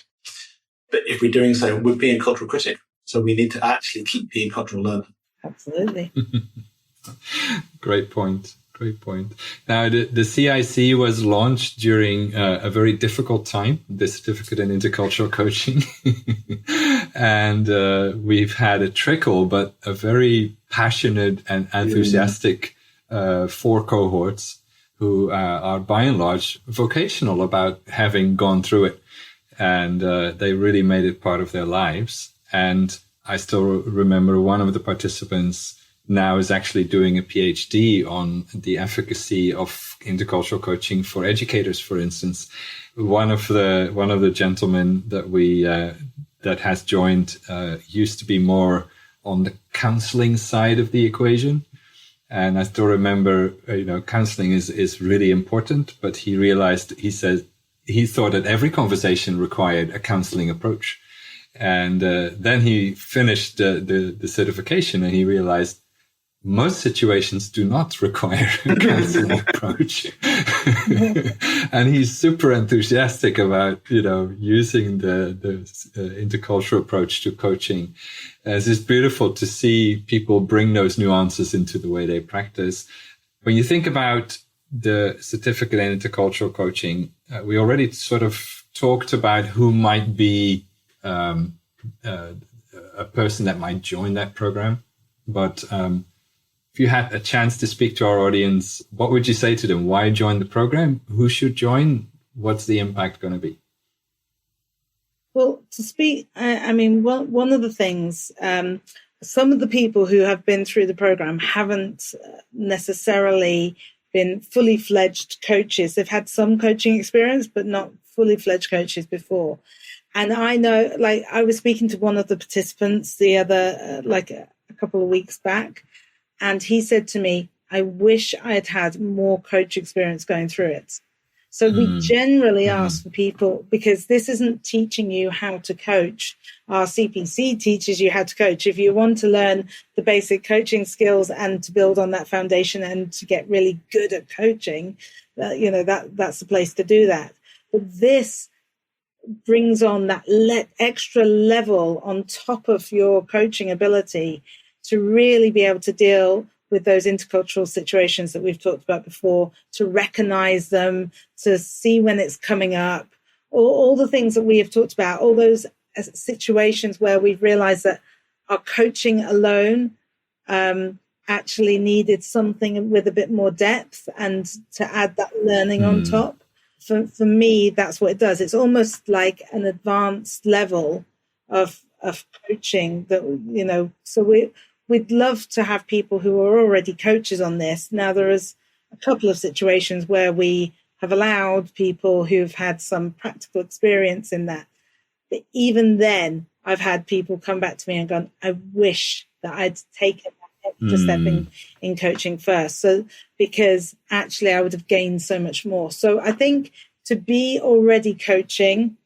[SPEAKER 1] But if we're doing so, we're being a cultural critic. So we need to actually keep being cultural learner.
[SPEAKER 3] Absolutely.
[SPEAKER 2] Great point. Now, the CIC was launched during a very difficult time, the Certificate in Intercultural Coaching. And we've had a trickle, but a very passionate and enthusiastic 4 cohorts who are by and large vocational about having gone through it. And they really made it part of their lives. And I still remember one of the participants now is actually doing a PhD on the efficacy of intercultural coaching for educators, for instance. One of the gentlemen that that has joined used to be more on the counseling side of the equation. And I still remember, counseling is really important, but he said he thought that every conversation required a counseling approach. And then he finished the certification and he realized most situations do not require a counseling approach. And he's super enthusiastic about, using the intercultural approach to coaching. It's just beautiful to see people bring those nuances into the way they practice. When you think about the certificate in intercultural coaching, we already sort of talked about who might be a person that might join that program. But if you had a chance to speak to our audience, what would you say to them? Why join the program? Who should join? What's the impact going to be?
[SPEAKER 3] Well, to speak, one of the things, some of the people who have been through the program haven't necessarily been fully fledged coaches. They've had some coaching experience, but not fully fledged coaches before. And I know, I was speaking to one of the participants the other, a couple of weeks back, and he said to me, I wish I had had more coach experience going through it. So we generally ask for people, because this isn't teaching you how to coach. Our CPC teaches you how to coach. If you want to learn the basic coaching skills and to build on that foundation and to get really good at coaching, that's the place to do that. But this brings on that extra level on top of your coaching ability to really be able to deal with those intercultural situations that we've talked about before, to recognize them, to see when it's coming up, all the things that we have talked about, all those situations where we've realized that our coaching alone actually needed something with a bit more depth, and to add that learning on top. For me, that's what it does. It's almost like an advanced level of coaching that, so we'd love to have people who are already coaches on this. Now, there is a couple of situations where we have allowed people who've had some practical experience in that. But even then, I've had people come back to me and gone, I wish that I'd taken that extra step in coaching first. So, because actually I would have gained so much more. So I think to be already coaching,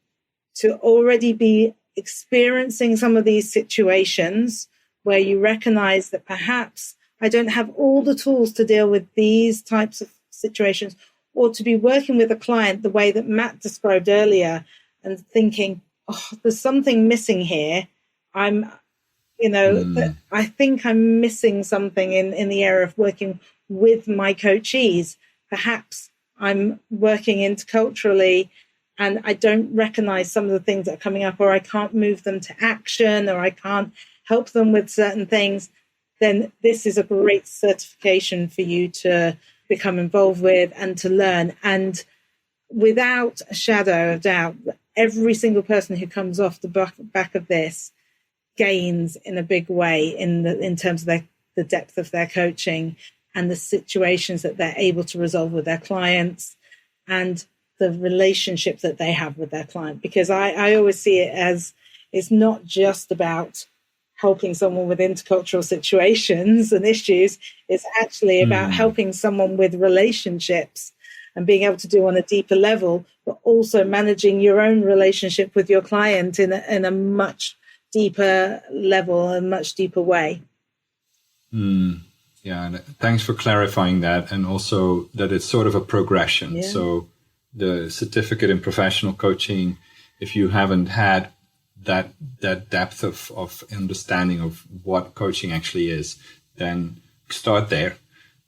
[SPEAKER 3] to already be experiencing some of these situations where you recognize that perhaps I don't have all the tools to deal with these types of situations, or to be working with a client the way that Matt described earlier and thinking, oh, there's something missing here. I think I'm missing something in the area of working with my coachees. Perhaps I'm working interculturally and I don't recognize some of the things that are coming up, or I can't move them to action, or I can't help them with certain things. Then this is a great certification for you to become involved with and to learn. And without a shadow of doubt, every single person who comes off the back of this gains in a big way in terms of the depth of their coaching and the situations that they're able to resolve with their clients and the relationship that they have with their client. Because I always see it as it's not just about helping someone with intercultural situations and issues. It's actually about helping someone with relationships and being able to do on a deeper level, but also managing your own relationship with your client in a much deeper level, a much deeper way.
[SPEAKER 2] Yeah, and thanks for clarifying that, and also that it's sort of a progression.
[SPEAKER 3] Yeah.
[SPEAKER 2] So the certificate in professional coaching, if you haven't had that depth of understanding of what coaching actually is, then start there.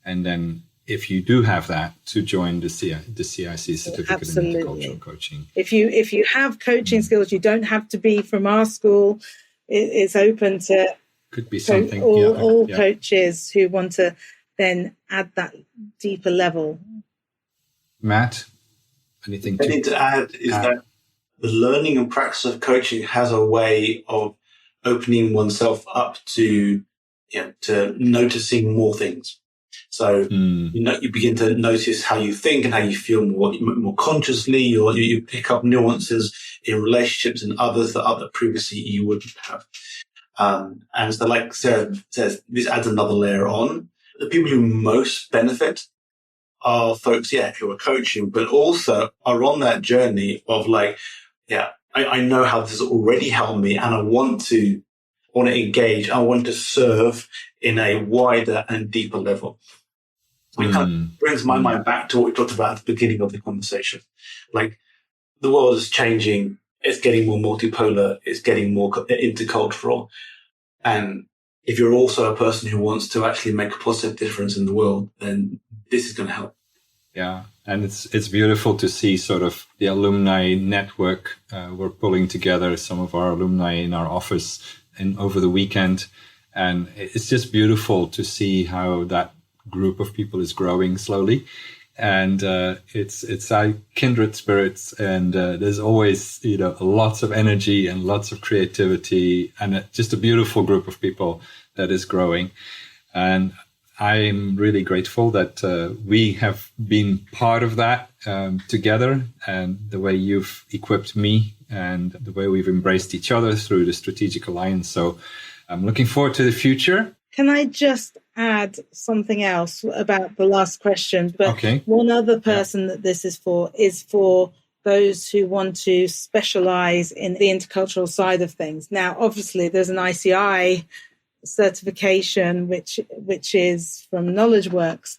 [SPEAKER 2] And then if you do have that, to join the CIC certificate
[SPEAKER 3] Absolutely.
[SPEAKER 2] in intercultural coaching.
[SPEAKER 3] If you have coaching skills, you don't have to be from our school. It's open to
[SPEAKER 2] could be something
[SPEAKER 3] all coaches who want to then add that deeper level.
[SPEAKER 2] Matt, anything
[SPEAKER 1] to add is that the learning and practice of coaching has a way of opening oneself up to noticing more things. So you begin to notice how you think and how you feel more consciously, or you pick up nuances in relationships and others that previously you wouldn't have. And so, like Sarah says, this adds another layer on. The people who most benefit are folks, who are coaching, but also are on that journey of I know how this has already helped me, and I want to engage. I want to serve in a wider and deeper level. It kind of brings my mind back to what we talked about at the beginning of the conversation. Like, the world is changing. It's getting more multipolar. It's getting more intercultural. And if you're also a person who wants to actually make a positive difference in the world, then this is going to help.
[SPEAKER 2] Yeah. And it's beautiful to see sort of the alumni network. We're pulling together some of our alumni in our office over the weekend. And it's just beautiful to see how that group of people is growing slowly. And it's our kindred spirits. And there's always, lots of energy and lots of creativity, and just a beautiful group of people that is growing. And I'm really grateful that we have been part of that together, and the way you've equipped me and the way we've embraced each other through the Strategic Alliance. So I'm looking forward to the future.
[SPEAKER 3] Can I just add something else about the last question? But
[SPEAKER 2] okay.
[SPEAKER 3] One other person that this is for those who want to specialize in the intercultural side of things. Now, obviously, there's an ICI certification, which is from KnowledgeWorks.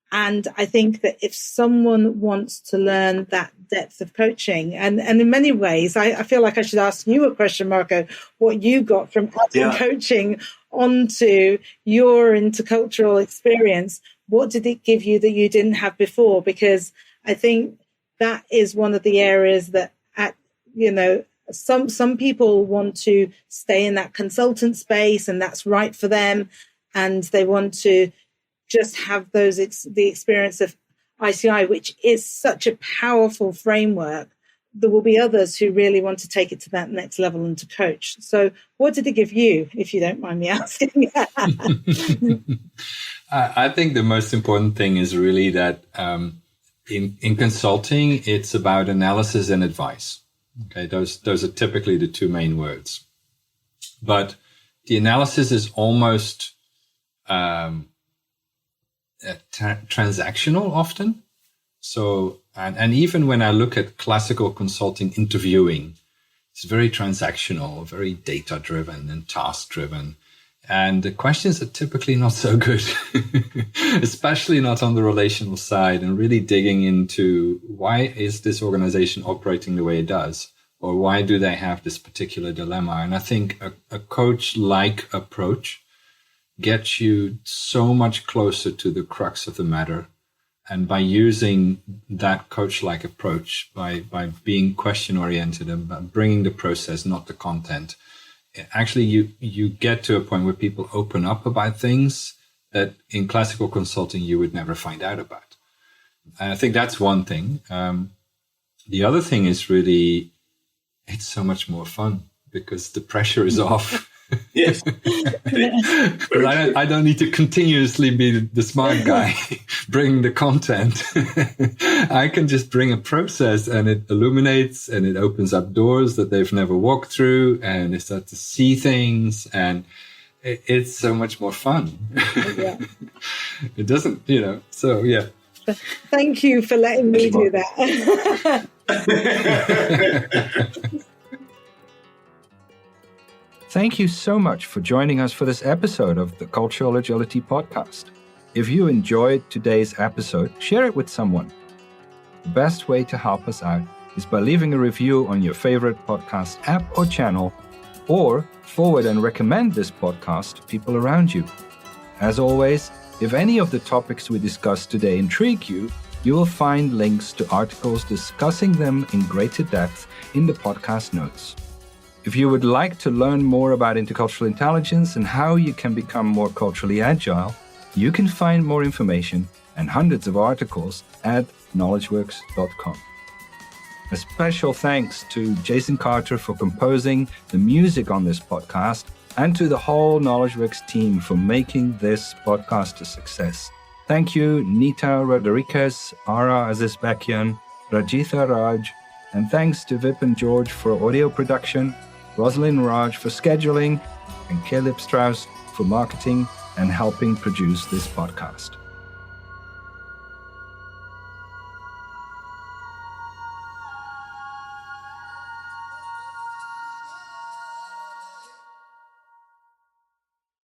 [SPEAKER 3] And I think that if someone wants to learn that depth of coaching, and in many ways, I feel like I should ask you a question, Marco, what you got from adding coaching onto your intercultural experience. What did it give you that you didn't have before? Because I think that is one of the areas that, some people want to stay in that consultant space, and that's right for them. And they want to just have the experience of ICI, which is such a powerful framework. There will be others who really want to take it to that next level and to coach. So what did it give you, if you don't mind me asking?
[SPEAKER 2] I think the most important thing is really that in consulting, it's about analysis and advice. Okay, those are typically the two main words. But the analysis is almost transactional often. So, and even when I look at classical consulting interviewing, it's very transactional, very data driven and task driven. And the questions are typically not so good, especially not on the relational side, and really digging into why is this organization operating the way it does, or why do they have this particular dilemma? And I think a coach-like approach gets you so much closer to the crux of the matter. And by using that coach-like approach, by being question-oriented and by bringing the process, not the content, actually you get to a point where people open up about things that in classical consulting you would never find out about. And I think that's one thing. The other thing is really, it's so much more fun because the pressure is off.
[SPEAKER 1] Yes.
[SPEAKER 2] But I don't need to continuously be the smart guy bringing the content. I can just bring a process, and it illuminates and it opens up doors that they've never walked through, and they start to see things, and it's so much more fun.
[SPEAKER 3] Yeah.
[SPEAKER 2] It doesn't, so yeah.
[SPEAKER 3] Thank you for letting me do that.
[SPEAKER 4] Thank you so much for joining us for this episode of the Cultural Agility Podcast. If you enjoyed today's episode, share it with someone. The best way to help us out is by leaving a review on your favorite podcast app or channel, or forward and recommend this podcast to people around you. As always, if any of the topics we discussed today intrigue you, you will find links to articles discussing them in greater depth in the podcast notes. If you would like to learn more about intercultural intelligence and how you can become more culturally agile, you can find more information and hundreds of articles at knowledgeworks.com. A special thanks to Jason Carter for composing the music on this podcast, and to the whole KnowledgeWorks team for making this podcast a success. Thank you, Nita Rodriguez, Ara Azizbekian, Rajitha Raj, and thanks to Vip and George for audio production, Rosalind Raj for scheduling, and Caleb Strauss for marketing and helping produce this podcast.